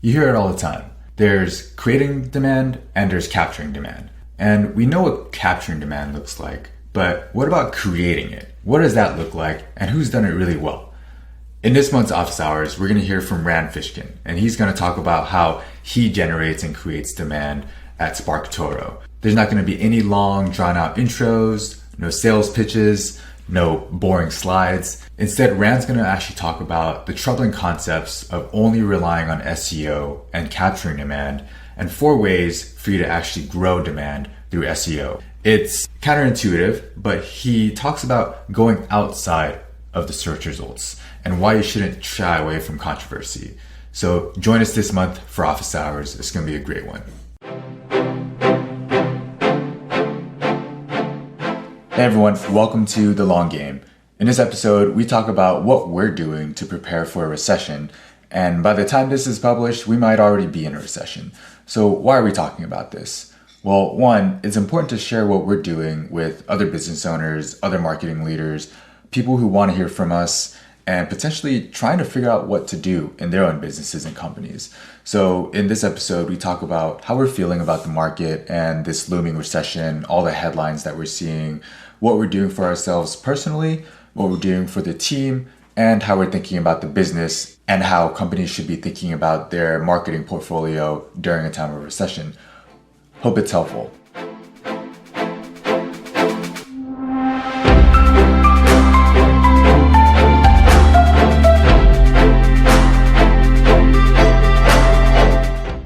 You hear it all the time. There's creating demand and there's capturing demand. And we know what capturing demand looks like, but what about creating it? What does that look like and who's done it really well? In this month's Office Hours, we're going to hear from Rand Fishkin, and he's going to talk about how he generates and creates demand at SparkToro. There's not going to be any long, drawn-out intros, no sales pitches, no boring slides. Instead, Rand's going to actually talk about the troubling concepts of only relying on SEO and capturing demand, and 4 ways for you to actually grow demand through SEO. It's counterintuitive, but he talks about going outside of the search results and why you shouldn't shy away from controversy. So join us this month for Office Hours. It's going to be a great one. Hey everyone, welcome to The Long Game. In this episode, we talk about what we're doing to prepare for a recession. And by the time this is published, we might already be in a recession. So why are we talking about this? Well, one, it's important to share what we're doing with other business owners, other marketing leaders, people who want to hear from us, and potentially trying to figure out what to do in their own businesses and companies. So in this episode, we talk about how we're feeling about the market and this looming recession, all the headlines that we're seeing, what we're doing for ourselves personally, what we're doing for the team, and how we're thinking about the business and how companies should be thinking about their marketing portfolio during a time of recession. Hope it's helpful.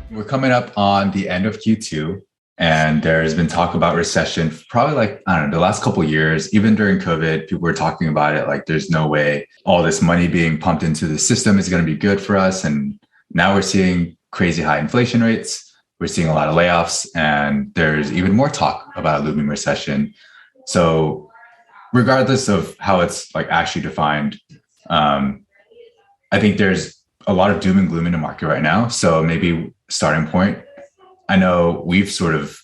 We're coming up on the end of Q2, and there's been talk about recession probably the last couple of years. Even during COVID, people were talking about it like there's no way all this money being pumped into the system is going to be good for us. And now we're seeing crazy high inflation rates. We're seeing a lot of layoffs, and there's even more talk about a looming recession. So regardless of how it's actually defined, I think there's a lot of doom and gloom in the market right now. So maybe starting point, I know we've sort of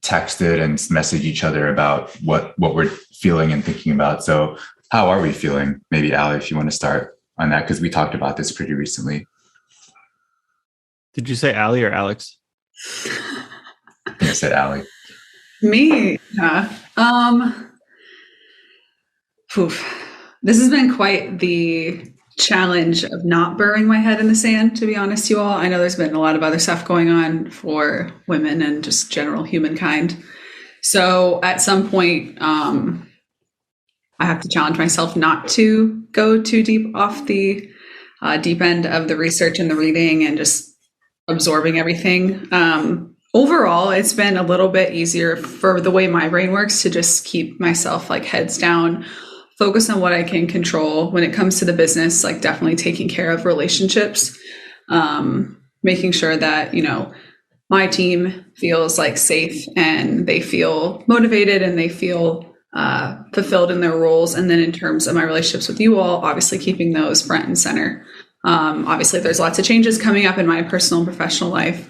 texted and messaged each other about what we're feeling and thinking about. So how are we feeling? Maybe Ali, if you want to start on that, because we talked about this pretty recently. Did you say Ali or Alex? I think I said Ali. Me? Yeah. This has been quite the challenge of not burying my head in the sand, to be honest, you all. I know there's been a lot of other stuff going on for women and just general humankind. So at some point, I have to challenge myself not to go too deep off the deep end of the research and the reading and just absorbing everything. Overall, it's been a little bit easier for the way my brain works to just keep myself heads down, focus on what I can control when it comes to the business, definitely taking care of relationships, making sure that, my team feels safe and they feel motivated and they feel fulfilled in their roles. And then in terms of my relationships with you all, obviously keeping those front and center. Obviously there's lots of changes coming up in my personal and professional life.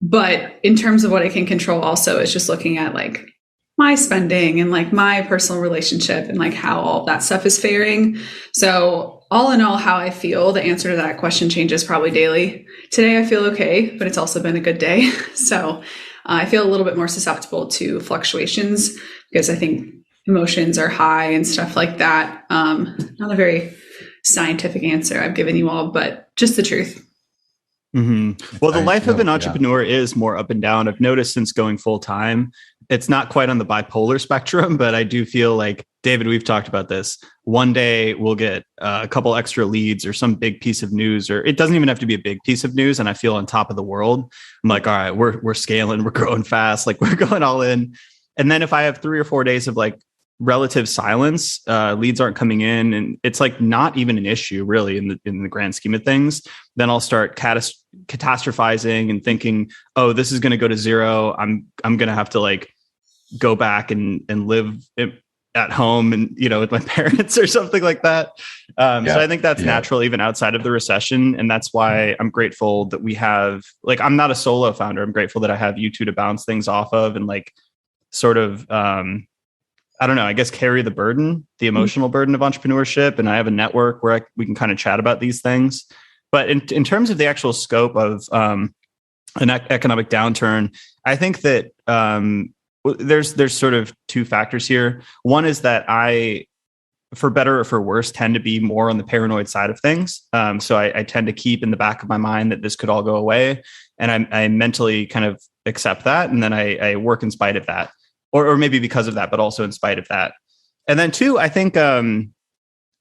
But in terms of what I can control also is just looking at my spending and my personal relationship and how all of that stuff is faring. So all in all, how I feel, the answer to that question changes probably daily. Today I feel okay, but it's also been a good day. So I feel a little bit more susceptible to fluctuations because I think emotions are high and stuff like that. Not a very scientific answer I've given you all, but just the truth. Mm-hmm. Well, the life of an entrepreneur is more up and down. I've noticed since going full time, it's not quite on the bipolar spectrum, but I do feel like, David, we've talked about this. One day we'll get a couple extra leads or some big piece of news, or it doesn't even have to be a big piece of news. And I feel on top of the world. I'm like, all right, we're scaling, we're growing fast, we're going all in. And then if I have 3 or 4 days of relative silence, leads aren't coming in, and it's not even an issue really in the grand scheme of things, then I'll start catastrophizing and thinking, oh, this is going to go to zero. I'm going to have to go back and live at home and with my parents or something like that. So I think that's natural even outside of the recession, and that's why I'm grateful that we have I'm not a solo founder. I'm grateful that I have you two to bounce things off of and sort of I don't know, I guess carry the burden, the emotional burden of entrepreneurship. And I have a network where we can kind of chat about these things. But in terms of the actual scope of an economic downturn, I think that there's sort of two factors here. One is that I, for better or for worse, tend to be more on the paranoid side of things. So I tend to keep in the back of my mind that this could all go away. And I mentally kind of accept that. And then I work in spite of that, or maybe because of that, but also in spite of that. And then two, I think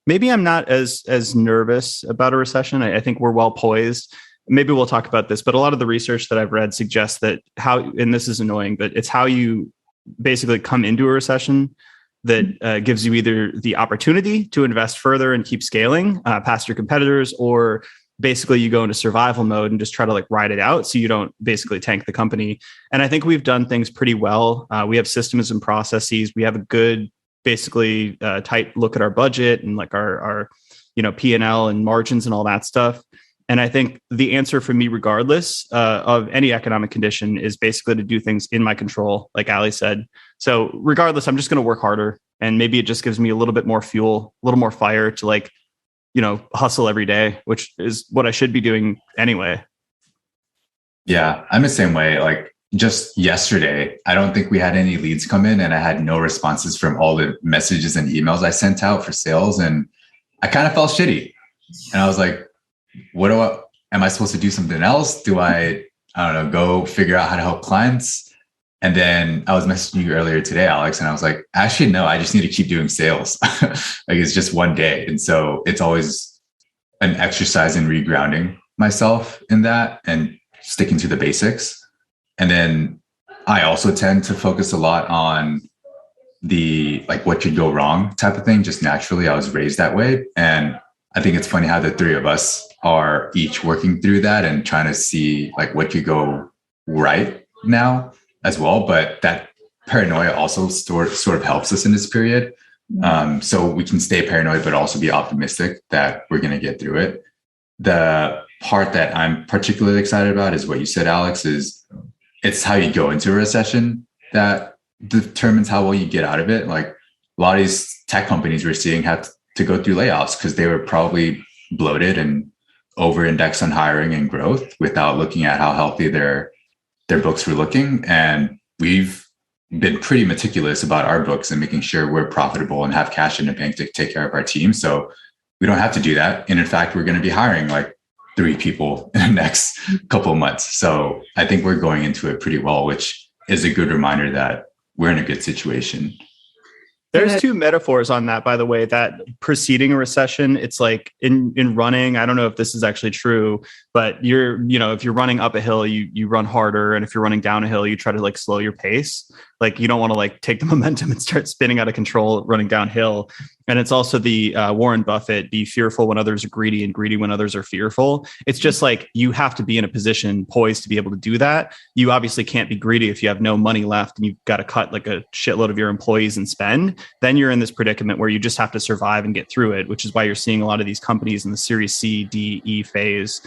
maybe I'm not as nervous about a recession. I think we're well poised. Maybe we'll talk about this, but a lot of the research that I've read suggests that and this is annoying, but it's how you basically come into a recession that gives you either the opportunity to invest further and keep scaling past your competitors, or basically you go into survival mode and just try to like ride it out so you don't basically tank the company. And I think we've done things pretty well. We have systems and processes. We have a good, basically tight look at our budget and like our P&L and margins and all that stuff. And I think the answer for me, regardless of any economic condition, is basically to do things in my control, like Ali said. So regardless, I'm just going to work harder, and maybe it just gives me a little bit more fuel, a little more fire to like, hustle every day, which is what I should be doing anyway. Yeah, I'm the same way. Like just yesterday, I don't think we had any leads come in, and I had no responses from all the messages and emails I sent out for sales. And I kind of felt shitty. And I was like, am I supposed to do something else? Do I don't know, go figure out how to help clients? And then I was messaging you earlier today, Alex, and I was like, actually, no, I just need to keep doing sales. Like it's just one day. And so it's always an exercise in regrounding myself in that and sticking to the basics. And then I also tend to focus a lot on the like what could go wrong type of thing. Just naturally, I was raised that way. And I think it's funny how the three of us are each working through that and trying to see like what could go right now as well. But that paranoia also sort of helps us in this period. So we can stay paranoid, but also be optimistic that we're going to get through it. The part that I'm particularly excited about is what you said, Alex, is it's how you go into a recession that determines how well you get out of it. Like a lot of these tech companies we're seeing had to go through layoffs because they were probably bloated and over-indexed on hiring and growth without looking at how healthy their books were looking. And we've been pretty meticulous about our books and making sure we're profitable and have cash in the bank to take care of our team. So we don't have to do that. And in fact, we're going to be hiring like 3 people in the next couple of months. So I think we're going into it pretty well, which is a good reminder that we're in a good situation. There's 2 metaphors on that, by the way, that preceding a recession, it's like in running, I don't know if this is actually true, but if you're running up a hill, you run harder. And if you're running down a hill, you try to like slow your pace. Like you don't want to like take the momentum and start spinning out of control running downhill. And it's also the Warren Buffett, be fearful when others are greedy and greedy when others are fearful. It's just like you have to be in a position poised to be able to do that. You obviously can't be greedy if you have no money left and you've got to cut like a shitload of your employees and spend. Then you're in this predicament where you just have to survive and get through it, which is why you're seeing a lot of these companies in the Series C, D, E phase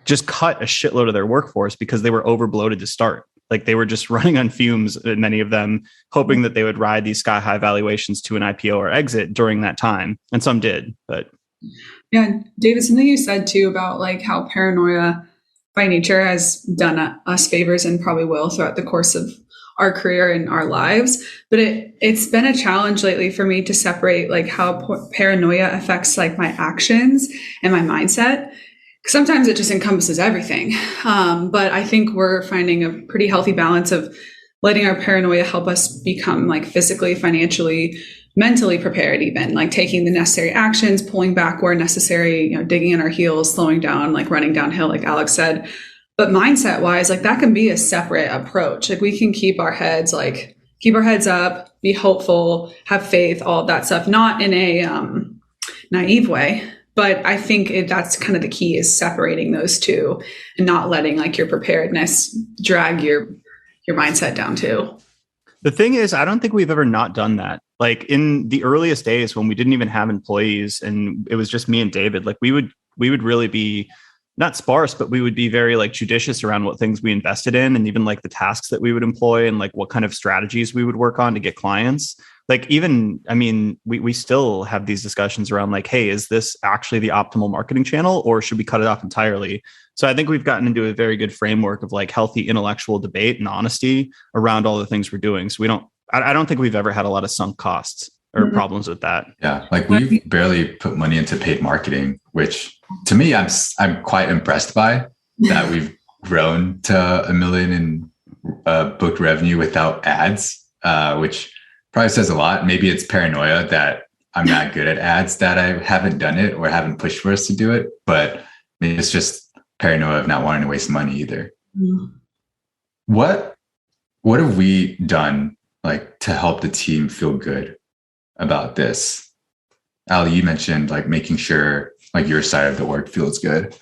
just cut a shitload of their workforce because they were overbloated to start. Like they were just running on fumes, many of them, hoping that they would ride these sky high valuations to an IPO or exit during that time. And some did, but. Yeah, David, something you said too about like how paranoia by nature has done us favors and probably will throughout the course of our career and our lives. But it's been a challenge lately for me to separate like how paranoia affects like my actions and my mindset. Sometimes it just encompasses everything. But I think we're finding a pretty healthy balance of letting our paranoia help us become like physically, financially, mentally prepared, even like taking the necessary actions, pulling back where necessary, digging in our heels, slowing down, like running downhill, like Alex said. But mindset wise, like that can be a separate approach. Like we can keep our heads up, be hopeful, have faith, all of that stuff, not in a naive way. But I think that's kind of the key, is separating those two and not letting like your preparedness drag your mindset down too. The thing is, I don't think we've ever not done that. Like in the earliest days when we didn't even have employees and it was just me and David, like we would really be not sparse, but we would be very like judicious around what things we invested in, and even like the tasks that we would employ and like what kind of strategies we would work on to get clients. Like even, I mean, we still have these discussions around like, hey, is this actually the optimal marketing channel, or should we cut it off entirely? So I think we've gotten into a very good framework of like healthy intellectual debate and honesty around all the things we're doing. So I don't think we've ever had a lot of sunk costs or problems with that. Yeah. Like we've barely put money into paid marketing, which to me, I'm quite impressed by that we've grown to $1 million in booked revenue without ads, which probably says a lot. Maybe it's paranoia that I'm not good at ads, that I haven't done it or haven't pushed for us to do it. But maybe it's just paranoia of not wanting to waste money either. Mm. What have we done like to help the team feel good about this? Ali, you mentioned like making sure like your side of the work feels good.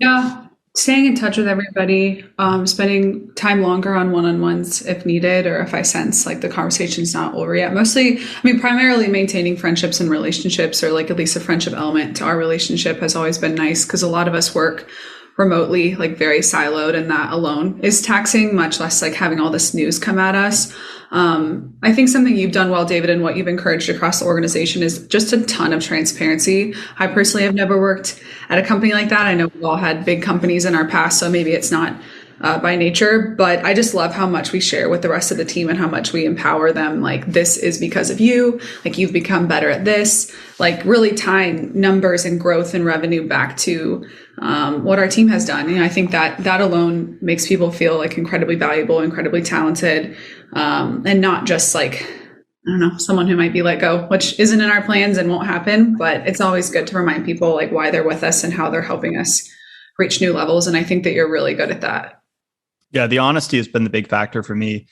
Yeah. Staying in touch with everybody, spending time longer on one-on-ones if needed, or if I sense like the conversation's not over yet. Mostly, I mean, primarily maintaining friendships and relationships, or like at least a friendship element to our relationship has always been nice, because a lot of us work remotely, like very siloed, and that alone is taxing, much less like having all this news come at us. I think something you've done well, David, and what you've encouraged across the organization is just a ton of transparency. I personally have never worked at a company like that. I know we've all had big companies in our past, so maybe it's not by nature, but I just love how much we share with the rest of the team and how much we empower them. Like, this is because of you, like you've become better at this, like really tying numbers and growth and revenue back to what our team has done. And I think that alone makes people feel like incredibly valuable, incredibly talented, and not just like, I don't know, someone who might be let go, which isn't in our plans and won't happen, but it's always good to remind people like why they're with us and how they're helping us reach new levels. And I think that you're really good at that. Yeah, the honesty has been the big factor for me.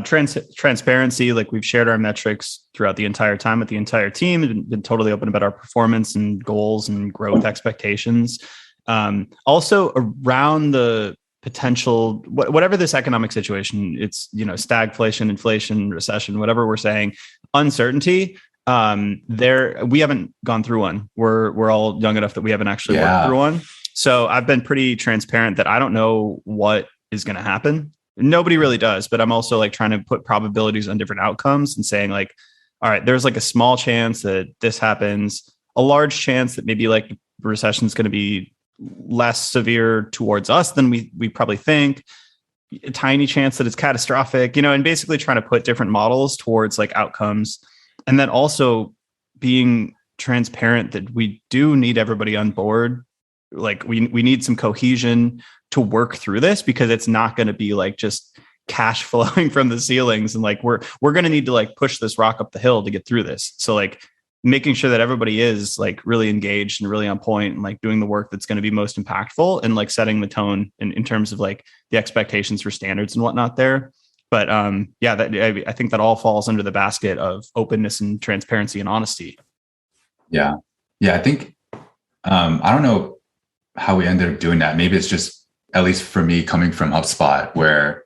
Transparency, like we've shared our metrics throughout the entire time with the entire team, and been totally open about our performance and goals and growth expectations. Also around the potential, whatever this economic situation, it's, you know, stagflation, inflation, recession, whatever we're saying, uncertainty. We haven't gone through one. We're all young enough that we haven't actually worked through one. So I've been pretty transparent that I don't know what is going to happen. Nobody really does, but I'm also like trying to put probabilities on different outcomes and saying like, all right, there's like a small chance that this happens, a large chance that maybe like recession is going to be less severe towards us than we probably think, a tiny chance that it's catastrophic, you know, and basically trying to put different models towards like outcomes. And then also being transparent that we do need everybody on board. Like we need some cohesion to work through this, because it's not going to be like just cash flowing from the ceilings. And like, we're going to need to like push this rock up the hill to get through this. So like making sure that everybody is like really engaged and really on point and like doing the work that's going to be most impactful, and like setting the tone in terms of like the expectations for standards and whatnot there. But I think that all falls under the basket of openness and transparency and honesty. Yeah. I think, I don't know how we ended up doing that. Maybe it's just, at least for me, coming from HubSpot, where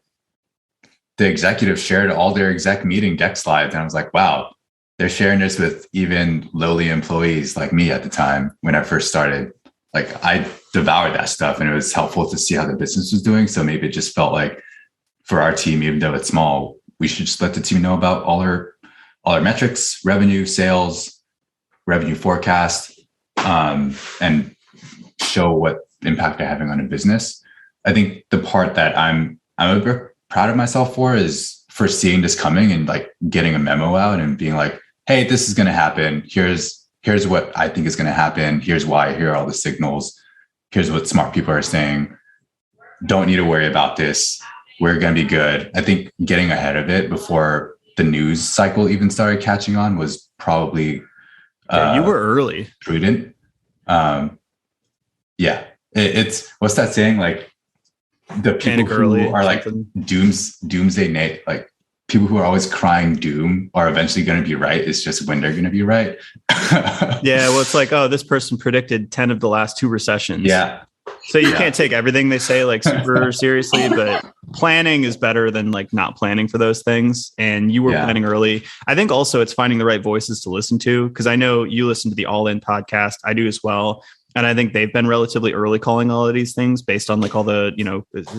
the executives shared all their exec meeting deck slides. And I was like, wow, they're sharing this with even lowly employees like me at the time when I first started. Like, I devoured that stuff, and it was helpful to see how the business was doing. So maybe it just felt like for our team, even though it's small, we should just let the team know about all our metrics, revenue, sales, revenue forecast, and show what impact they're having on a business. I think the part that I'm a bit proud of myself for is for seeing this coming and like getting a memo out and being like, hey, this is going to happen. Here's what I think is going to happen. Here's why. Here are all the signals. Here's what smart people are saying. Don't need to worry about this. We're going to be good. I think getting ahead of it before the news cycle even started catching on was probably you were early. Prudent. It's what's that saying? Like, the people who are like doomsday, like people who are always crying doom are eventually going to be right. It's just when they're going to be right. Yeah. Well, it's like, oh, this person predicted 10 of the last 2 recessions. Yeah. So you can't take everything they say like super seriously, but planning is better than like not planning for those things. And you were planning early. I think also it's finding the right voices to listen to, because I know you listen to the All In podcast. I do as well. And I think they've been relatively early calling all of these things based on like all the,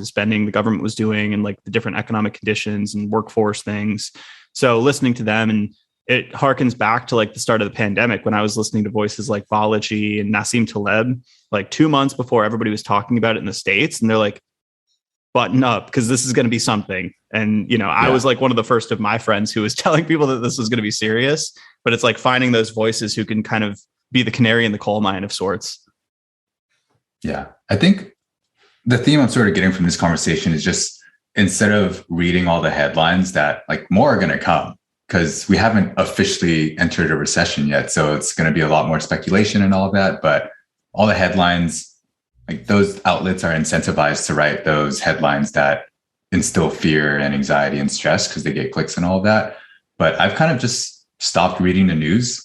spending the government was doing and like the different economic conditions and workforce things. So listening to them, and it harkens back to like the start of the pandemic when I was listening to voices like Balaji and Nassim Taleb, like 2 months before everybody was talking about it in the States. And they're like, button up because this is going to be something. And, I was like one of the first of my friends who was telling people that this was going to be serious, but it's like finding those voices who can kind of be the canary in the coal mine of sorts. Yeah. I think the theme I'm sort of getting from this conversation is just instead of reading all the headlines that like more are going to come, because we haven't officially entered a recession yet. So it's going to be a lot more speculation and all of that. But all the headlines, like those outlets are incentivized to write those headlines that instill fear and anxiety and stress because they get clicks and all of that. But I've kind of just stopped reading the news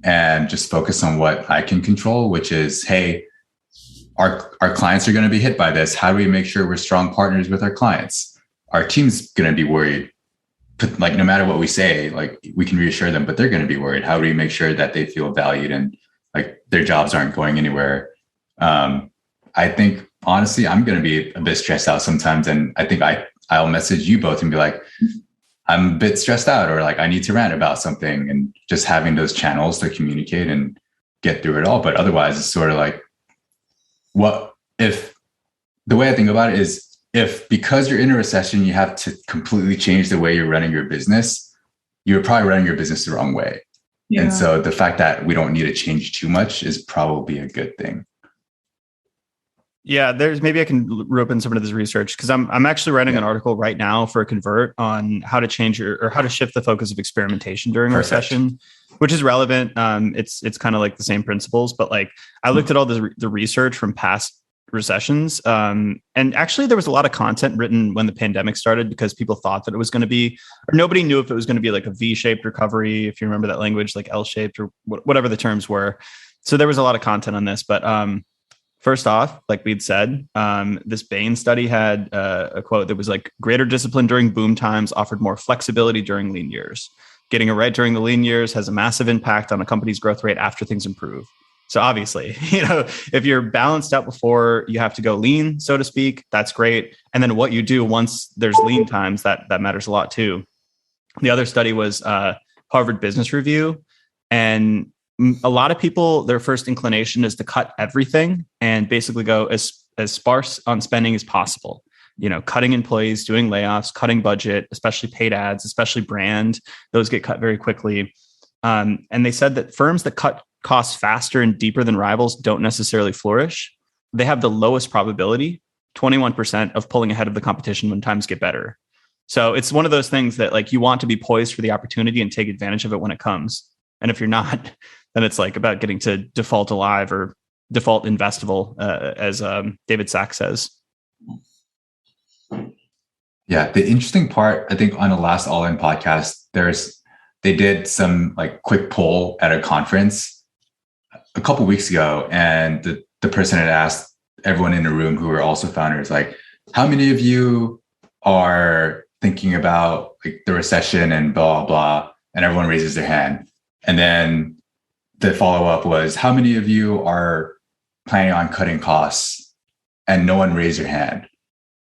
and just focus on what I can control, which is, hey, our clients are going to be hit by this. How do we make sure we're strong partners with our clients? Our team's going to be worried. Like no matter what we say, like we can reassure them, but they're going to be worried. How do we make sure that they feel valued and like their jobs aren't going anywhere? I think honestly, I'm going to be a bit stressed out sometimes. And I think I'll message you both and be like, I'm a bit stressed out, or like I need to rant about something, and just having those channels to communicate and get through it all. But otherwise it's sort of like, what if the way I think about it is, if because you're in a recession, you have to completely change the way you're running your business, you're probably running your business the wrong way. Yeah. And so the fact that we don't need to change too much is probably a good thing. Yeah, maybe I can rope in some of this research because I'm actually writing an article right now for a Convert on how to change or how to shift the focus of experimentation during a recession, which is relevant. It's kind of like the same principles, but like I looked at all the research from past recessions, and actually there was a lot of content written when the pandemic started because people thought that it was going to be, or nobody knew if it was going to be like a V-shaped recovery, if you remember that language, like L-shaped or whatever the terms were. So there was a lot of content on this, but first off, like we'd said, this Bain study had a quote that was like, greater discipline during boom times offered more flexibility during lean years. Getting it right during the lean years has a massive impact on a company's growth rate after things improve. So obviously, if you're balanced out before you have to go lean, so to speak, that's great. And then what you do once there's lean times, that matters a lot too. The other study was Harvard Business Review. And a lot of people, their first inclination is to cut everything and basically go as sparse on spending as possible. Cutting employees, doing layoffs, cutting budget, especially paid ads, especially brand, those get cut very quickly. And they said that firms that cut costs faster and deeper than rivals don't necessarily flourish. They have the lowest probability, 21%, of pulling ahead of the competition when times get better. So it's one of those things that like you want to be poised for the opportunity and take advantage of it when it comes. And if you're not, then it's like about getting to default alive or default investable, as David Sachs says. Yeah, the interesting part, I think on the last All In podcast, they did some like quick poll at a conference a couple of weeks ago, and the person had asked everyone in the room who were also founders, like, how many of you are thinking about like the recession and blah, blah, and everyone raises their hand. And then the follow-up was, how many of you are planning on cutting costs? And no one raised their hand.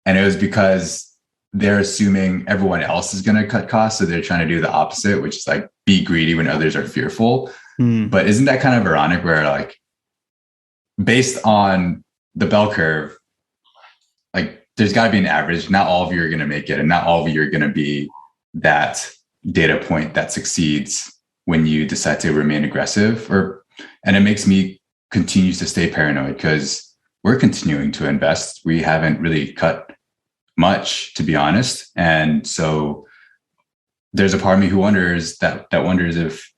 And it was because they're assuming everyone else is going to cut costs. So they're trying to do the opposite, which is like be greedy when others are fearful. But isn't that kind of ironic where like based on the bell curve, like there's got to be an average. Not all of you are going to make it, and not all of you are going to be that data point that succeeds when you decide to remain aggressive. And it makes me continue to stay paranoid because we're continuing to invest. We haven't really cut much, to be honest. And so there's a part of me who wonders if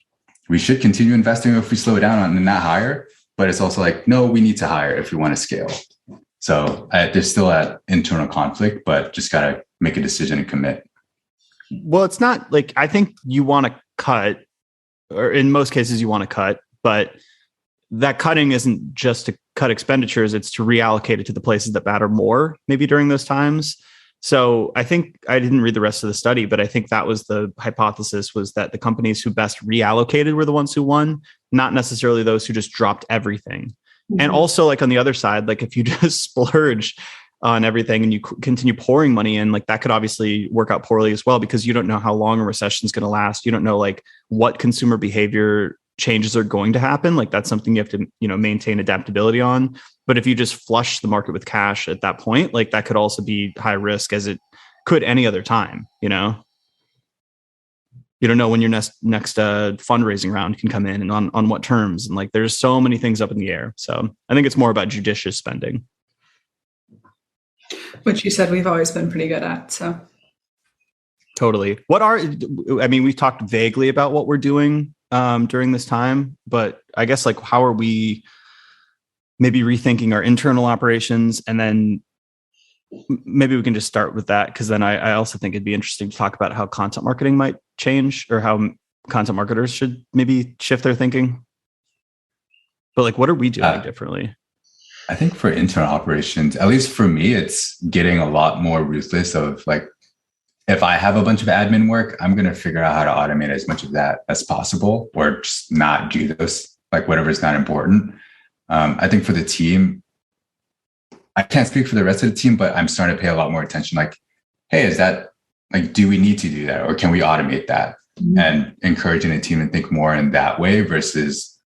we should continue investing or if we slow down and not hire. But it's also like, no, we need to hire if we want to scale. So there's still that internal conflict, but just got to make a decision and commit. Well, it's not like, I think you want to cut, or in most cases you want to cut, but that cutting isn't just to cut expenditures, it's to reallocate it to the places that matter more, maybe during those times. So I think, I didn't read the rest of the study, but I think that was the hypothesis, was that the companies who best reallocated were the ones who won, not necessarily those who just dropped everything. And also like on the other side, like if you just splurge on everything and you continue pouring money in, like that could obviously work out poorly as well, because you don't know how long a recession is going to last. You don't know like what consumer behavior changes are going to happen. Like that's something you have to, maintain adaptability on. But if you just flush the market with cash at that point, like that could also be high risk, as it could any other time. You don't know when your next fundraising round can come in and on what terms. And like, there's so many things up in the air. So I think it's more about judicious spending. Which you said we've always been pretty good at. So totally. We've talked vaguely about what we're doing during this time, but I guess like, how are we maybe rethinking our internal operations? And then maybe we can just start with that, because then I also think it'd be interesting to talk about how content marketing might change, or how content marketers should maybe shift their thinking. But like, what are we doing differently? I think for internal operations, at least for me, it's getting a lot more ruthless of like, if I have a bunch of admin work, I'm going to figure out how to automate as much of that as possible, or just not do those, like whatever's not important. I think for the team, I can't speak for the rest of the team, but I'm starting to pay a lot more attention. Like, hey, is that like, do we need to do that? Or can we automate that? Mm-hmm. And encouraging the team to think more in that way versus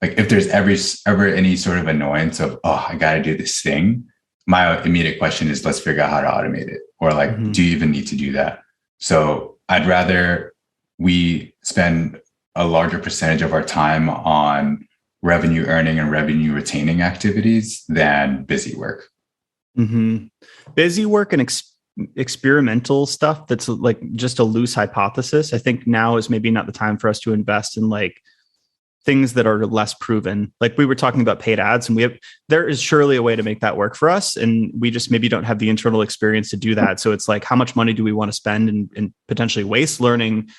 like, if there's ever any sort of annoyance of, oh, I got to do this thing, my immediate question is, let's figure out how to automate it. Or like, mm-hmm. do you even need to do that? So I'd rather we spend a larger percentage of our time on revenue earning and revenue retaining activities than busy work. Mm-hmm. Busy work and experimental stuff that's like just a loose hypothesis. I think now is maybe not the time for us to invest in like things that are less proven. Like we were talking about paid ads, and there is surely a way to make that work for us. And we just maybe don't have the internal experience to do that. So it's like, how much money do we want to spend and potentially waste learning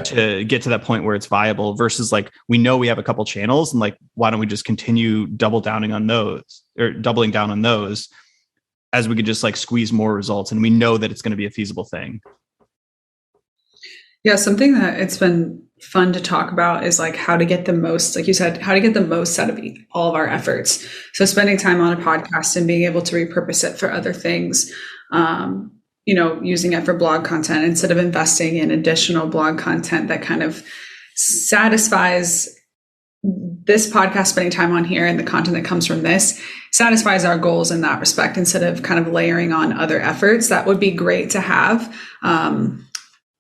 to get to that point where it's viable, versus like, we know we have a couple channels, and like, why don't we just continue doubling down on those as we could just like squeeze more results. And we know that it's going to be a feasible thing. Yeah. Something that it's been fun to talk about is like how to get the most, like you said, how to get the most out of all of our efforts. So spending time on a podcast and being able to repurpose it for other things, using it for blog content instead of investing in additional blog content that kind of satisfies this podcast, spending time on here and the content that comes from this satisfies our goals in that respect, instead of kind of layering on other efforts. That would be great to have.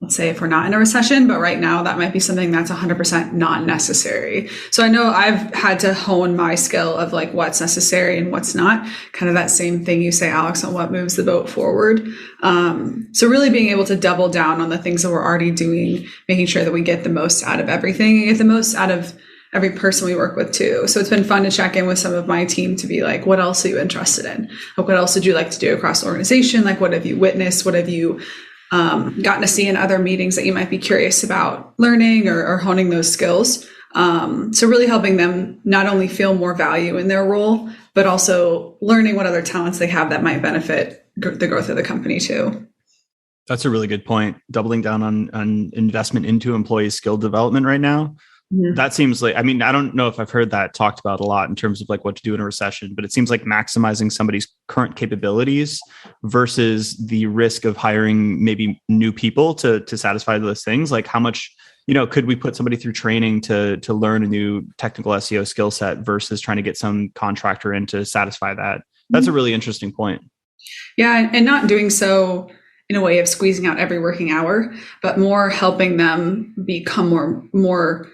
Let's say if we're not in a recession, but right now that might be something that's 100% not necessary. So I know I've had to hone my skill of like what's necessary and what's not, kind of that same thing you say, Alex, on what moves the boat forward. So really being able to double down on the things that we're already doing, making sure that we get the most out of everything and get the most out of every person we work with too. So it's been fun to check in with some of my team to be like, what else are you interested in? Like, what else would you like to do across the organization? Like, what have you witnessed? What have you gotten to see in other meetings that you might be curious about learning or honing those skills? So really helping them not only feel more value in their role, but also learning what other talents they have that might benefit the growth of the company too. That's a really good point. Doubling down on investment into employee skill development right now. Mm-hmm. That seems like, I don't know if I've heard that talked about a lot in terms of like what to do in a recession, but it seems like maximizing somebody's current capabilities versus the risk of hiring maybe new people to satisfy those things. Like how much, could we put somebody through training to learn a new technical SEO skill set versus trying to get some contractor in to satisfy that? That's a really interesting point. Yeah. And not doing so in a way of squeezing out every working hour, but more helping them become more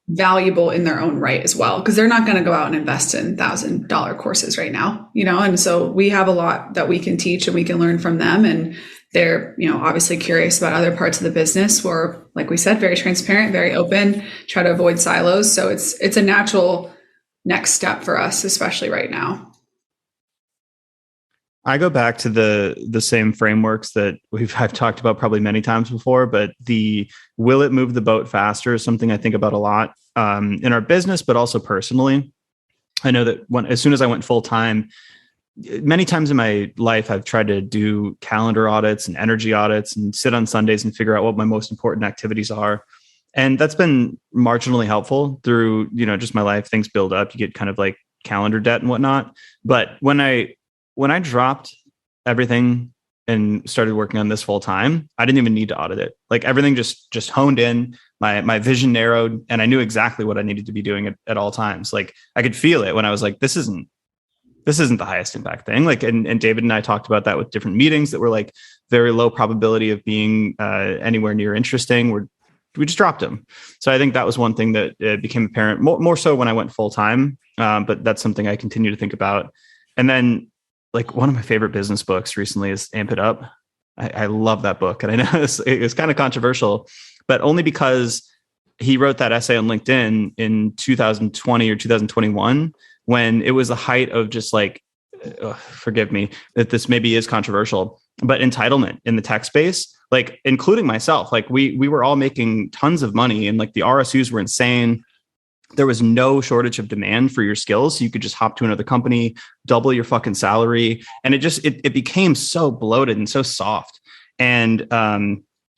valuable in their own right as well, because they're not going to go out and invest in $1,000 courses right now, and so we have a lot that we can teach and we can learn from them, and they're obviously curious about other parts of the business. We're, like we said, very transparent, very open, try to avoid silos, so it's a natural next step for us, especially right now. I go back to the same frameworks that I've talked about probably many times before, but will it move the boat faster is something I think about a lot in our business, but also personally. I know that as soon as I went full time, many times in my life, I've tried to do calendar audits and energy audits and sit on Sundays and figure out what my most important activities are. And that's been marginally helpful through, just my life. Things build up. You get kind of like calendar debt and whatnot. But when I dropped everything and started working on this full time, I didn't even need to audit it. Like everything just honed in, my vision narrowed, and I knew exactly what I needed to be doing at all times. Like I could feel it when I was like, this isn't the highest impact thing. Like, and David and I talked about that with different meetings that were like very low probability of being anywhere near interesting. We just dropped them. So I think that was one thing that became apparent more so when I went full time. But that's something I continue to think about. And then like one of my favorite business books recently is Amp It Up. I love that book. And I know it's kind of controversial, but only because he wrote that essay on LinkedIn in 2020 or 2021, when it was the height of just like, forgive me that this maybe is controversial, but entitlement in the tech space, like including myself, like we were all making tons of money and like the RSUs were insane. There was no shortage of demand for your skills. So you could just hop to another company, double your fucking salary. And it became so bloated and so soft. And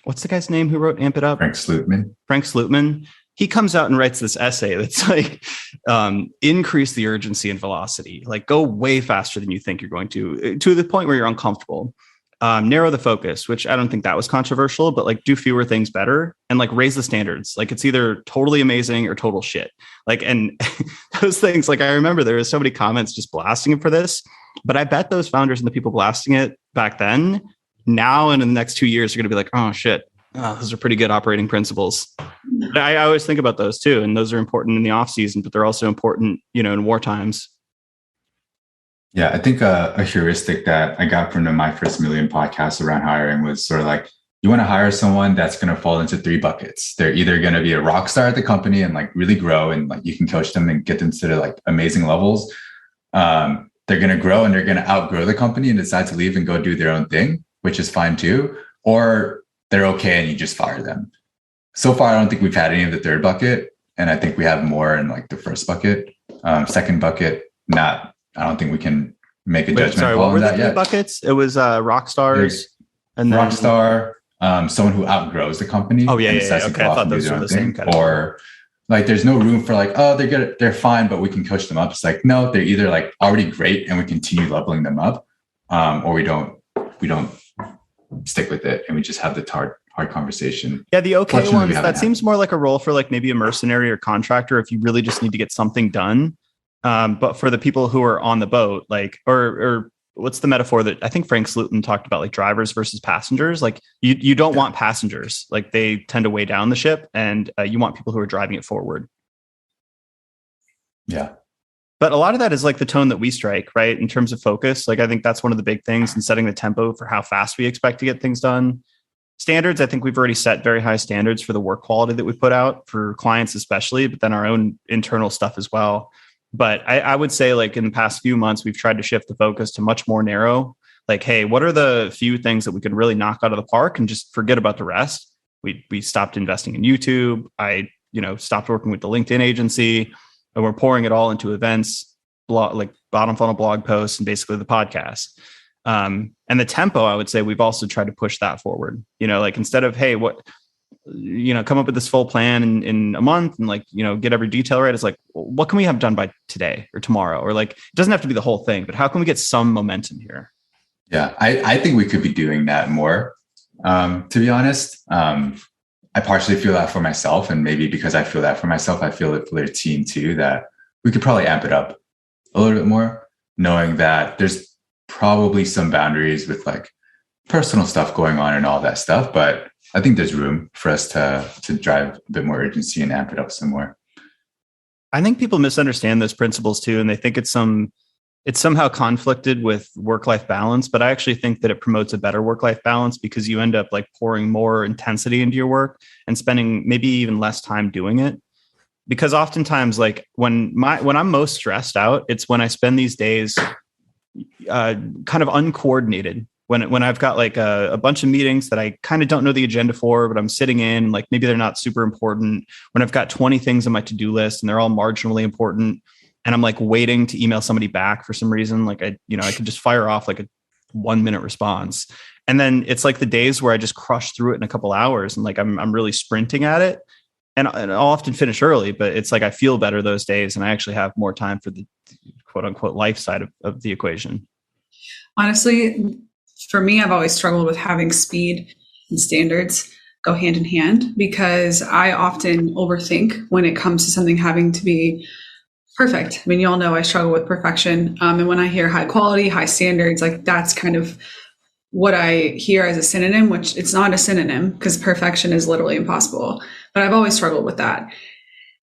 what's the guy's name who wrote Amp It Up? Frank Slootman. He comes out and writes this essay that's like, increase the urgency and velocity, like go way faster than you think you're going to the point where you're uncomfortable. Narrow the focus, which I don't think that was controversial, but like do fewer things better and like raise the standards. Like it's either totally amazing or total shit. Like, and those things, like I remember there was so many comments just blasting him for this, but I bet those founders and the people blasting it back then, now and in the next 2 years, are going to be like, oh shit, those are pretty good operating principles. I always think about those too. And those are important in the off season, but they're also important, in war times. Yeah, I think a heuristic that I got from the My First Million podcast around hiring was sort of like, you want to hire someone that's going to fall into 3 buckets. They're either going to be a rock star at the company and like really grow and like you can coach them and get them to like amazing levels. They're going to grow and they're going to outgrow the company and decide to leave and go do their own thing, which is fine too. Or they're okay and you just fire them. So far, I don't think we've had any of the 3rd bucket. And I think we have more in like the 1st bucket. 2nd bucket, I don't think we can make a judgment call on that yet. Buckets? It was rock stars and rock star, someone who outgrows the company. Oh yeah. Okay, I thought those were the same kind of. Or like, there's no room for like, oh, they're fine, but we can coach them up. It's like, no, they're either like already great and we continue leveling them up, or we don't stick with it and we just have the hard conversation. Yeah, the okay ones, that seems more like a role for like maybe a mercenary or contractor if you really just need to get something done. But for the people who are on the boat, like, or what's the metaphor that I think Frank Slootman talked about, like drivers versus passengers? Like you don't want passengers, like they tend to weigh down the ship, and you want people who are driving it forward. Yeah. But a lot of that is like the tone that we strike, right? In terms of focus, like I think that's one of the big things in setting the tempo for how fast we expect to get things done. Standards, I think we've already set very high standards for the work quality that we put out for clients, especially, but then our own internal stuff as well. But I would say like in the past few months, we've tried to shift the focus to much more narrow. Like, hey, what are the few things that we can really knock out of the park and just forget about the rest? We stopped investing in YouTube. I stopped working with the LinkedIn agency, and we're pouring it all into events, like bottom funnel blog posts, and basically the podcast. And the tempo, I would say we've also tried to push that forward. Like instead of, hey, come up with this full plan in a month and like, get every detail right. It's like, what can we have done by today or tomorrow? Or like, it doesn't have to be the whole thing, but how can we get some momentum here? Yeah, I think we could be doing that more. To be honest, I partially feel that for myself, and maybe because I feel that for myself, I feel it for their team too, that we could probably amp it up a little bit more, knowing that there's probably some boundaries with like personal stuff going on and all that stuff. But I think there's room for us to drive a bit more urgency and amp it up some more. I think people misunderstand those principles too, and they think it's somehow conflicted with work-life balance. But I actually think that it promotes a better work-life balance because you end up like pouring more intensity into your work and spending maybe even less time doing it. Because oftentimes, like when I'm most stressed out, it's when I spend these days kind of uncoordinated. When I've got like a bunch of meetings that I kind of don't know the agenda for, but I'm sitting in, like maybe they're not super important. When I've got 20 things on my to-do list and they're all marginally important, and I'm like waiting to email somebody back for some reason, like I could just fire off like a 1-minute response. And then it's like the days where I just crush through it in a couple hours and like I'm really sprinting at it. and I'll often finish early, but it's like I feel better those days and I actually have more time for the quote unquote life side of the equation. Honestly, for me, I've always struggled with having speed and standards go hand in hand because I often overthink when it comes to something having to be perfect. I mean, you all know I struggle with perfection. And when I hear high quality, high standards, like that's kind of what I hear as a synonym, which it's not a synonym because perfection is literally impossible. But I've always struggled with that.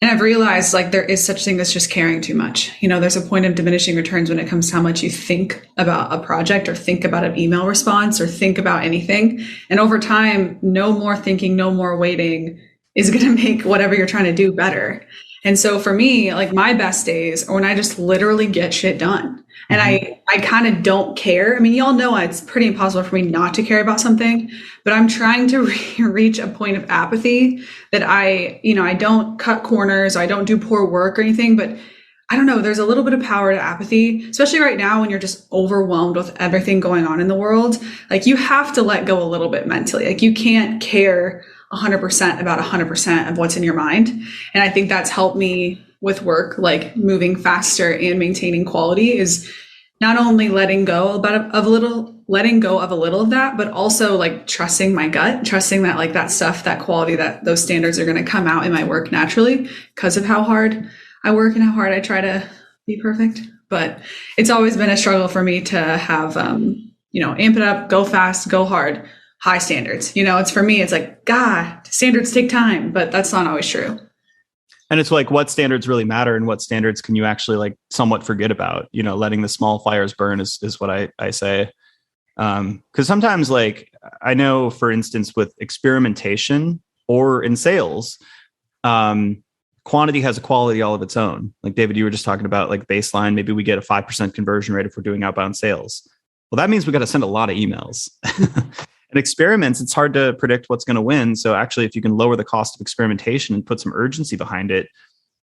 And I've realized like there is such thing as just caring too much. You know, there's a point of diminishing returns when it comes to how much you think about a project or think about an email response or think about anything. And over time, no more thinking, no more waiting is going to make whatever you're trying to do better. And so for me, like my best days are when I just literally get shit done. And I kind of don't care. I mean, y'all know it's pretty impossible for me not to care about something, but I'm trying to reach a point of apathy that I don't cut corners, I don't do poor work or anything, but I don't know, there's a little bit of power to apathy, especially right now when you're just overwhelmed with everything going on in the world. Like you have to let go a little bit mentally. Like you can't care 100% about 100% of what's in your mind. And I think that's helped me with work, like moving faster and maintaining quality is not only letting go of a little of that, but also like trusting my gut, trusting that like that stuff, that quality, that those standards are going to come out in my work naturally because of how hard I work and how hard I try to be perfect. But it's always been a struggle for me to have, amp it up, go fast, go hard, high standards. It's for me, it's like, God, standards take time, but that's not always true. And it's like, what standards really matter and what standards can you actually like somewhat forget about, letting the small fires burn is what I say. Because sometimes like, I know, for instance, with experimentation or in sales, quantity has a quality all of its own. Like David, you were just talking about like baseline, maybe we get a 5% conversion rate if we're doing outbound sales. Well, that means we got to send a lot of emails. And experiments, it's hard to predict what's going to win. So actually, if you can lower the cost of experimentation and put some urgency behind it,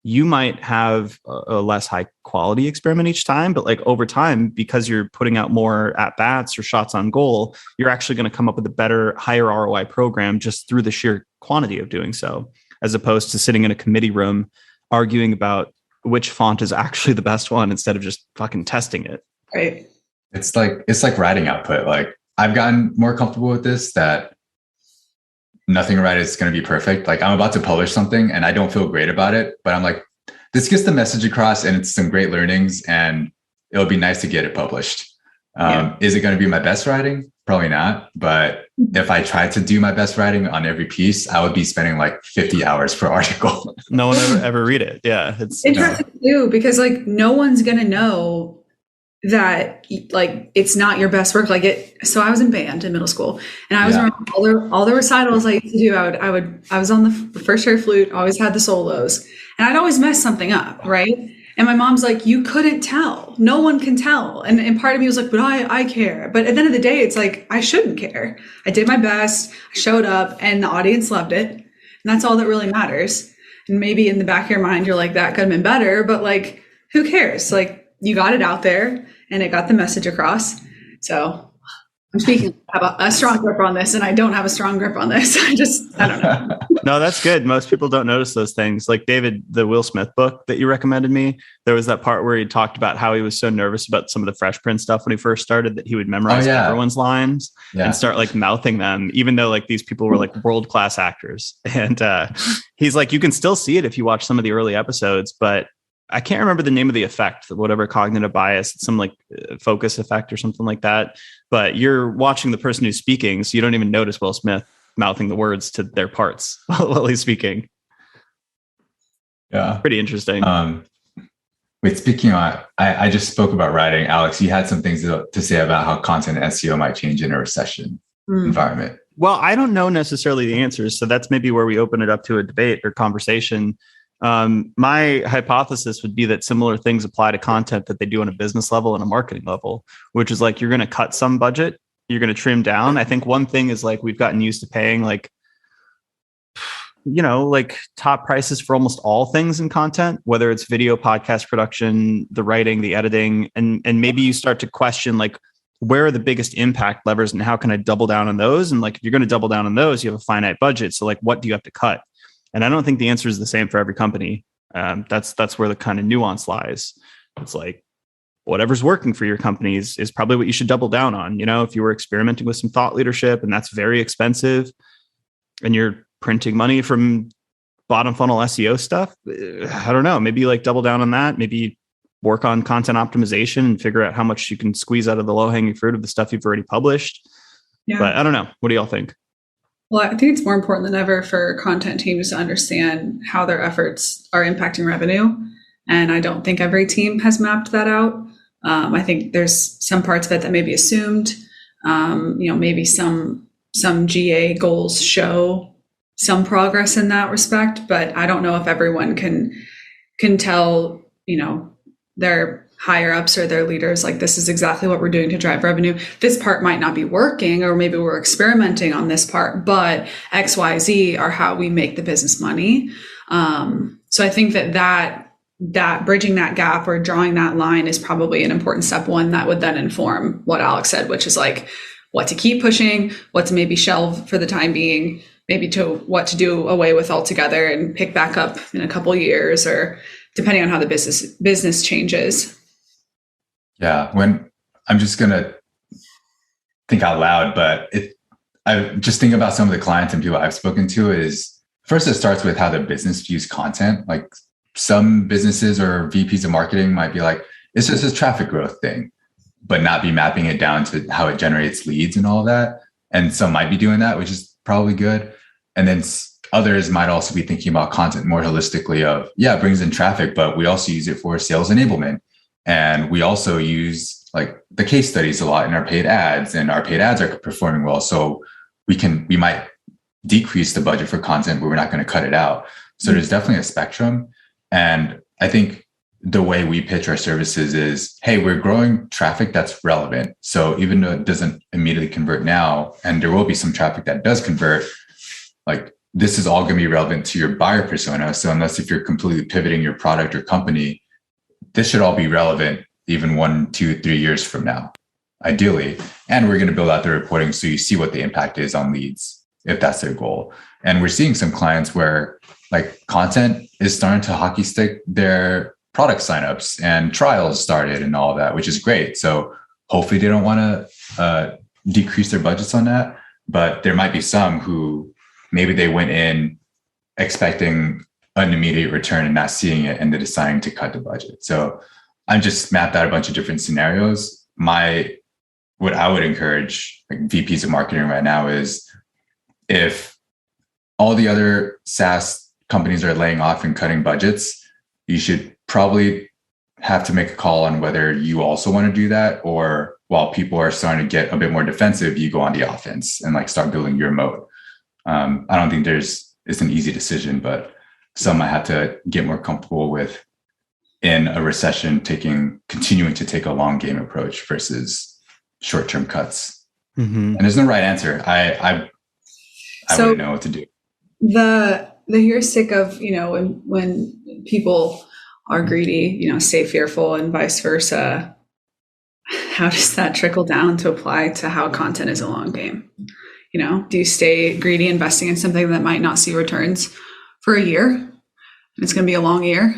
you might have a less high quality experiment each time. But like over time, because you're putting out more at bats or shots on goal, you're actually going to come up with a better, higher ROI program just through the sheer quantity of doing so, as opposed to sitting in a committee room arguing about which font is actually the best one instead of just fucking testing it. Right. It's like writing output. Like I've gotten more comfortable with this, that nothing I write is going to be perfect. Like I'm about to publish something and I don't feel great about it, but I'm like, this gets the message across and it's some great learnings and it'll be nice to get it published. Is it going to be my best writing? Probably not. But if I tried to do my best writing on every piece, I would be spending like 50 hours per article. No one ever read it. Yeah. It's interesting too, because like no one's going to know that like it's not your best work. So I was in band in middle school and I was around all the recitals I used to do. I was on the first chair flute, always had the solos, and I'd always mess something up, right? And my mom's like, you couldn't tell. No one can tell. And part of me was like, but I care. But at the end of the day, it's like, I shouldn't care. I did my best. I showed up and the audience loved it. And that's all that really matters. And maybe in the back of your mind, you're like, that could have been better, but like, who cares? Like, you got it out there and it got the message across. So I'm speaking about a strong grip on this and I don't have a strong grip on this. I don't know. No, that's good. Most people don't notice those things. Like David, the Will Smith book that you recommended me, there was that part where he talked about how he was so nervous about some of the Fresh Prince stuff when he first started that he would memorize everyone's lines and start like mouthing them, even though like these people were like world-class actors. And he's like, you can still see it if you watch some of the early episodes, but I can't remember the name of the effect, whatever cognitive bias, some like focus effect or something like that. But you're watching the person who's speaking, so you don't even notice Will Smith mouthing the words to their parts while he's speaking. Yeah. Pretty interesting. Wait, speaking of, I just spoke about writing. Alex, you had some things to say about how content and SEO might change in a recession environment. Well, I don't know necessarily the answers. So that's maybe where we open it up to a debate or conversation. My hypothesis would be that similar things apply to content that they do on a business level and a marketing level, which is like, you're going to cut some budget, you're going to trim down. I think one thing is like, we've gotten used to paying like, like top prices for almost all things in content, whether it's video, podcast production, the writing, the editing, and maybe you start to question like, where are the biggest impact levers and how can I double down on those? And like, if you're going to double down on those, you have a finite budget. So like, what do you have to cut? And I don't think the answer is the same for every company. That's where the kind of nuance lies. It's like, whatever's working for your company is probably what you should double down on. You know, if you were experimenting with some thought leadership and that's very expensive and you're printing money from bottom funnel SEO stuff, I don't know, maybe like double down on that, maybe work on content optimization and figure out how much you can squeeze out of the low hanging fruit of the stuff you've already published. Yeah. But I don't know. What do y'all think? Well, I think it's more important than ever for content teams to understand how their efforts are impacting revenue. And I don't think every team has mapped that out. I think there's some parts of it that may be assumed. Maybe some GA goals show some progress in that respect, but I don't know if everyone can tell, their higher ups or their leaders, like, this is exactly what we're doing to drive revenue. This part might not be working, or maybe we're experimenting on this part, but X, Y, Z are how we make the business money. So I think that bridging that gap or drawing that line is probably an important step one that would then inform what Alex said, which is like what to keep pushing, what to maybe shelve for the time being, maybe to what to do away with altogether and pick back up in a couple of years, or depending on how the business changes. Yeah, when I'm just gonna think out loud, but I just think about some of the clients and people I've spoken to is, first it starts with how the business views content. Like, some businesses or VPs of marketing might be like, it's just a traffic growth thing, but not be mapping it down to how it generates leads and all of that. And some might be doing that, which is probably good. And then others might also be thinking about content more holistically of, it brings in traffic, but we also use it for sales enablement. And we also use like the case studies a lot in our paid ads, and our paid ads are performing well. So we might decrease the budget for content, but we're not going to cut it out. So there's definitely a spectrum. And I think the way we pitch our services is, hey, we're growing traffic that's relevant. So even though it doesn't immediately convert now, and there will be some traffic that does convert, like, this is all going to be relevant to your buyer persona. So unless if you're completely pivoting your product or company, this should all be relevant even 1, 2, 3 years from now, ideally. And we're going to build out the reporting so you see what the impact is on leads, if that's their goal. And we're seeing some clients where like content is starting to hockey stick their product signups and trials started and all of that, which is great. So hopefully they don't want to decrease their budgets on that. But there might be some who maybe they went in expecting an immediate return and not seeing it, and they're deciding to cut the budget. So I just mapped out a bunch of different scenarios. What I would encourage like VPs of marketing right now is, if all the other SaaS companies are laying off and cutting budgets, you should probably have to make a call on whether you also want to do that, or while people are starting to get a bit more defensive, you go on the offense and like start building your moat. I don't think it's an easy decision, but some I have to get more comfortable with in a recession, continuing to take a long game approach versus short-term cuts. Mm-hmm. And there's no right answer. I wouldn't know what to do. The heuristic of, when people are greedy, stay fearful, and vice versa, how does that trickle down to apply to how content is a long game? Do you stay greedy investing in something that might not see returns for a year? It's going to be a long year.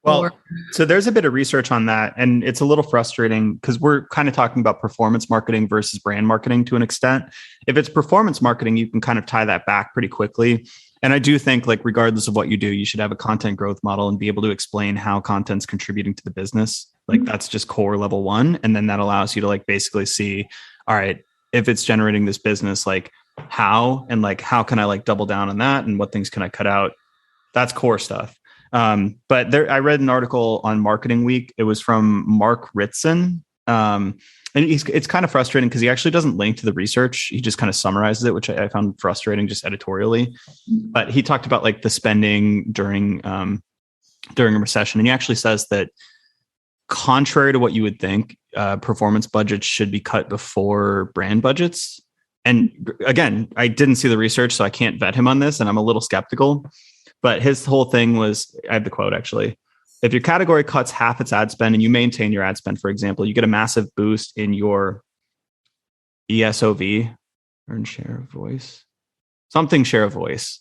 Well, so there's a bit of research on that, and it's a little frustrating because we're kind of talking about performance marketing versus brand marketing to an extent. If it's performance marketing, you can kind of tie that back pretty quickly. And I do think, like, regardless of what you do, you should have a content growth model and be able to explain how content's contributing to the business. Like, that's just core level one. And then that allows you to like basically see, all right, if it's generating this business, like how, and like, how can I like double down on that? And what things can I cut out? That's core stuff. But I read an article on Marketing Week. It was from Mark Ritson. And it's kind of frustrating because he actually doesn't link to the research. He just kind of summarizes it, which I found frustrating just editorially. But he talked about like the spending during a recession. And he actually says that, contrary to what you would think, performance budgets should be cut before brand budgets. And again, I didn't see the research, so I can't vet him on this, and I'm a little skeptical. But his whole thing was, I have the quote actually, if your category cuts half its ad spend and you maintain your ad spend, for example, you get a massive boost in your ESOV, earned share of voice. something share of voice,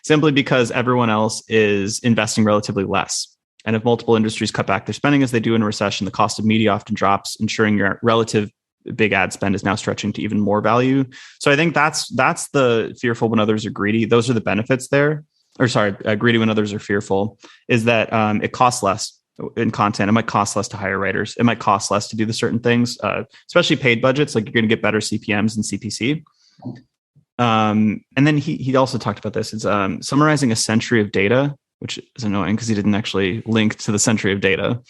simply because everyone else is investing relatively less. And if multiple industries cut back their spending as they do in a recession, the cost of media often drops, ensuring your relative big ad spend is now stretching to even more value. So I think that's the fearful when others are greedy. Those are the benefits there. Or sorry, greedy when others are fearful, is that it costs less in content. It might cost less to hire writers. It might cost less to do the certain things, especially paid budgets. Like you're going to get better CPMs and CPC. And then he also talked about this. It's summarizing a century of data, which is annoying because he didn't actually link to the century of data.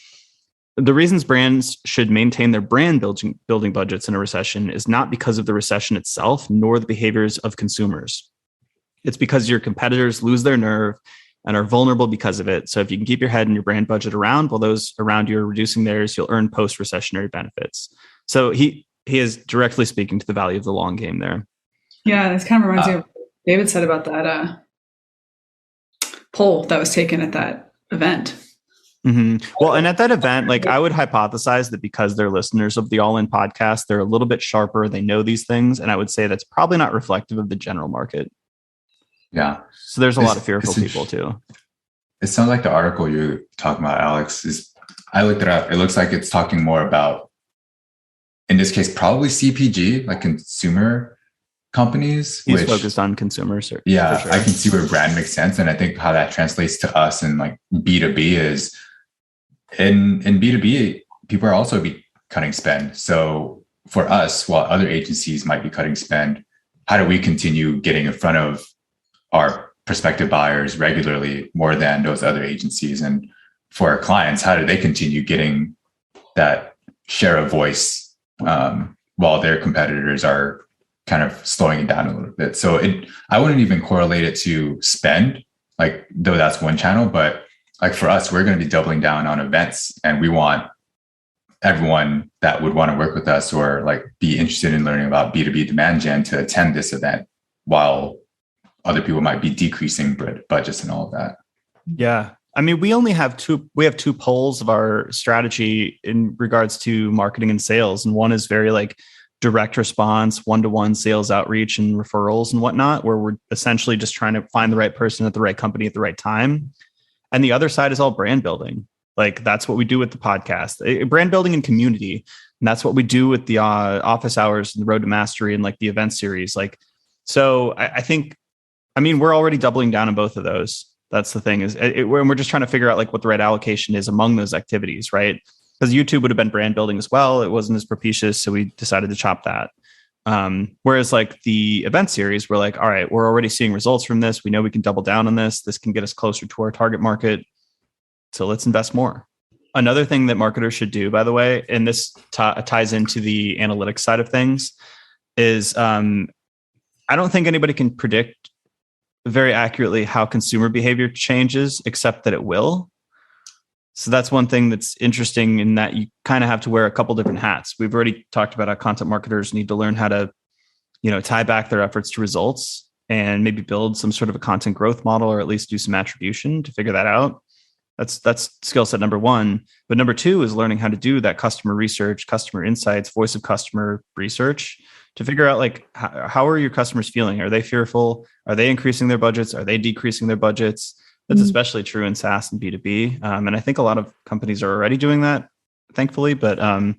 The reasons brands should maintain their brand building budgets in a recession is not because of the recession itself, nor the behaviors of consumers. It's because your competitors lose their nerve and are vulnerable because of it. So if you can keep your head and your brand budget around while those around you are reducing theirs, you'll earn post-recessionary benefits. So he is directly speaking to the value of the long game there. Yeah, this kind of reminds me of what David said about that poll that was taken at that event. Mm-hmm. Well, and at that event, like I would hypothesize that because they're listeners of the All In podcast, they're a little bit sharper. They know these things. And I would say that's probably not reflective of the general market. Yeah. So there's a lot of fearful people too. It sounds like the article you're talking about, Alex, I looked it up. It looks like it's talking more about, in this case, probably CPG, like consumer companies. He's focused on consumers. Yeah, sure. I can see where brand makes sense. And I think how that translates to us in like B2B is in B2B, people are also cutting spend. So for us, while other agencies might be cutting spend, how do we continue getting in front of our prospective buyers regularly more than those other agencies? And for our clients, how do they continue getting that share of voice while their competitors are kind of slowing it down a little bit? So I wouldn't even correlate it to spend, like though that's one channel, but like for us, we're going to be doubling down on events, and we want everyone that would want to work with us or like be interested in learning about B2B demand gen to attend this event, while other people might be decreasing budgets and all of that. Yeah. I mean, we have two poles of our strategy in regards to marketing and sales. And one is very like direct response, one-to-one sales outreach and referrals and whatnot, where we're essentially just trying to find the right person at the right company at the right time. And the other side is all brand building. Like that's what we do with the podcast, brand building and community. And that's what we do with the office hours and the road to mastery and like the event series. Like, so I think, we're already doubling down on both of those. That's the thing is we're just trying to figure out like what the right allocation is among those activities, right? Because YouTube would have been brand building as well. It wasn't as propitious. So we decided to chop that. Whereas like the event series, we're like, all right, we're already seeing results from this. We know we can double down on this. This can get us closer to our target market. So let's invest more. Another thing that marketers should do, by the way, and this ties into the analytics side of things, is I don't think anybody can predict very accurately how consumer behavior changes, except that it will. So that's one thing that's interesting in that you kind of have to wear a couple different hats. We've already talked about how content marketers need to learn how to, tie back their efforts to results and maybe build some sort of a content growth model, or at least do some attribution to figure that out. That's skill set number one. But number two is learning how to do that customer research, customer insights, voice of customer research to figure out like, how are your customers feeling? Are they fearful? Are they increasing their budgets? Are they decreasing their budgets? That's especially true in SaaS and B2B. And I think a lot of companies are already doing that, thankfully, but a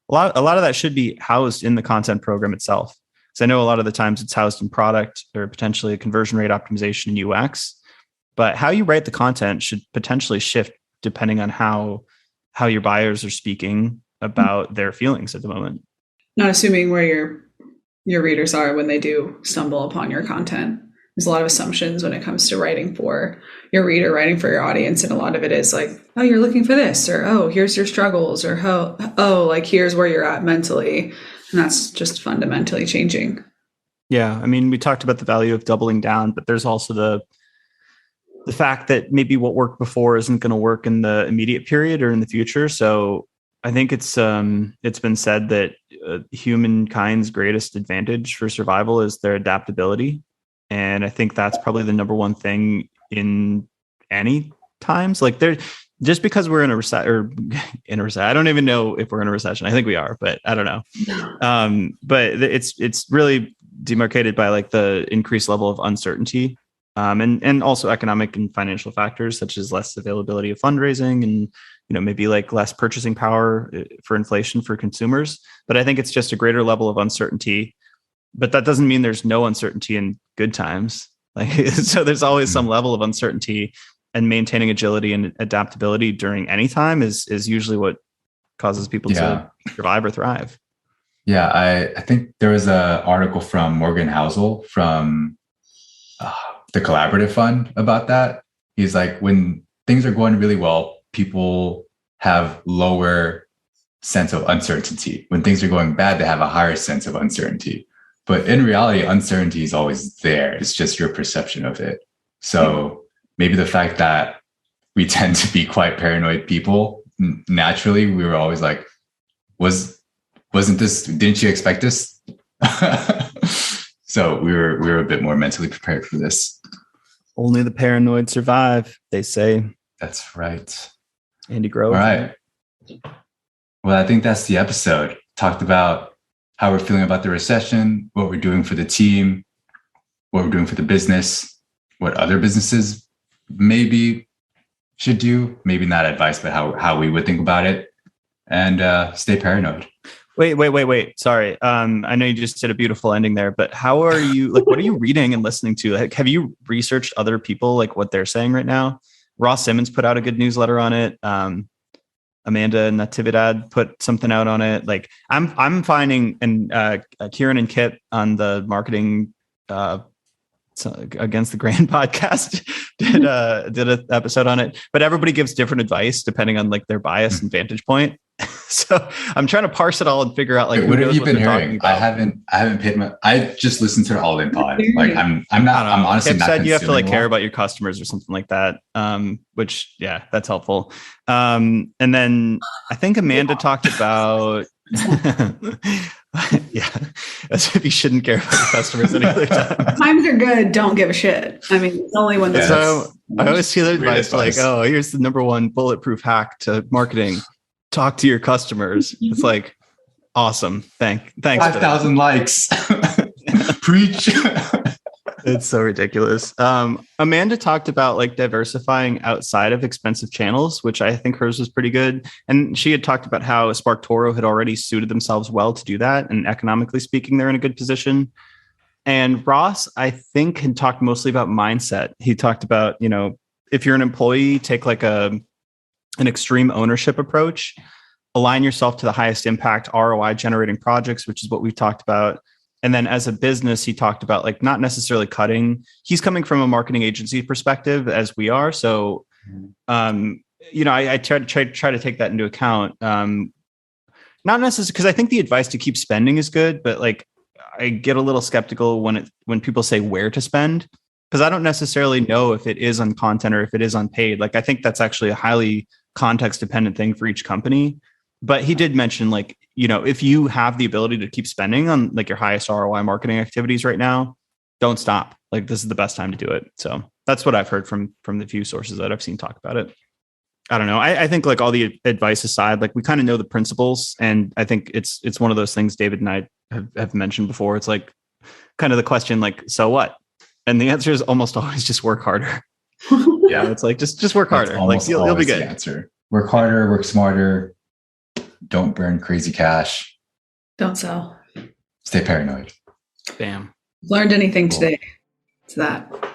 lot of that should be housed in the content program itself. Because I know a lot of the times it's housed in product or potentially a conversion rate optimization in UX. But how you write the content should potentially shift depending on how your buyers are speaking about their feelings at the moment. Not assuming where your readers are when they do stumble upon your content. There's a lot of assumptions when it comes to writing for your reader, writing for your audience. And a lot of it is like, oh, you're looking for this, or, oh, here's your struggles, or, like, here's where you're at mentally. And that's just fundamentally changing. Yeah. We talked about the value of doubling down, but there's also the fact that maybe what worked before isn't going to work in the immediate period or in the future. So I think it's been said that humankind's greatest advantage for survival is their adaptability. And I think that's probably the number one thing in any times. Like just because we're in a recession, I don't even know if we're in a recession. I think we are, but I don't know. But it's really demarcated by like the increased level of uncertainty, and also economic and financial factors such as less availability of fundraising and maybe like less purchasing power for inflation for consumers. But I think it's just a greater level of uncertainty. But that doesn't mean there's no uncertainty in good times. Like so, there's always some level of uncertainty, and maintaining agility and adaptability during any time is usually what causes people to survive or thrive. Yeah, I think there was an article from Morgan Housel from the Collaborative Fund about that. He's like, when things are going really well, people have lower sense of uncertainty. When things are going bad, they have a higher sense of uncertainty. But in reality, uncertainty is always there. It's just your perception of it. So maybe the fact that we tend to be quite paranoid people, naturally, we were always like, wasn't this, didn't you expect this? So we were a bit more mentally prepared for this. Only the paranoid survive, they say. That's right. Andy Grove. All right. Well, I think that's the episode. Talked about how we're feeling about the recession, what we're doing for the team, what we're doing for the business, what other businesses maybe should do. Maybe not advice, but how we would think about it. And stay paranoid. Wait. Sorry. I know you just did a beautiful ending there, but how are you, like, what are you reading and listening to? Like, have you researched other people, like what they're saying right now? Ross Simmons put out a good newsletter on it. Amanda Natividad put something out on it. Like I'm finding, and Kieran and Kip on the marketing against the grain podcast did an episode on it, but everybody gives different advice depending on like their bias and vantage point. So I'm trying to parse it all and figure out like, what have you been hearing? I haven't paid I just listened to the All In pod. Like I'm honestly Kip not said you have to like care one. about your customers or something like that. Which that's helpful. And then I think Amanda talked about yeah, as if you shouldn't care about your customers any other time. Times are good. Don't give a shit. I mean, it's only when so I always see the advice like, oh, here's the number one bulletproof hack to marketing. Talk to your customers. It's like, awesome. Thanks. 5,000 likes. Preach. It's so ridiculous. Amanda talked about like diversifying outside of expensive channels, which I think hers was pretty good. And she had talked about how SparkToro had already suited themselves well to do that. And economically speaking, they're in a good position. And Ross, I think, had talked mostly about mindset. He talked about, if you're an employee, take like an extreme ownership approach, align yourself to the highest impact ROI generating projects, which is what we've talked about. And then as a business, he talked about like not necessarily cutting. He's coming from a marketing agency perspective as we are. So, I try to take that into account. Not necessarily because I think the advice to keep spending is good, but like I get a little skeptical when people say where to spend, because I don't necessarily know if it is on content or if it is on paid. Like I think that's actually a highly context dependent thing for each company. But he did mention like, if you have the ability to keep spending on like your highest ROI marketing activities right now, don't stop. Like this is the best time to do it. So that's what I've heard from the few sources that I've seen talk about it. I don't know. I think like all the advice aside, like we kind of know the principles, and I think it's one of those things David and I have mentioned before. It's like kind of the question, like, so what? And the answer is almost always just work harder. Yeah, it's like just work harder. Like you'll be good. Answer. Work harder, work smarter. Don't burn crazy cash. Don't sell. Stay paranoid. Bam. Learned anything today? It's that.